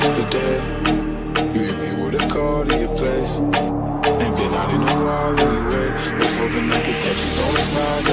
yesterday. You hit me with a call to your place. Ain't been out in a while anyway. Was hoping I could catch you throwing smiles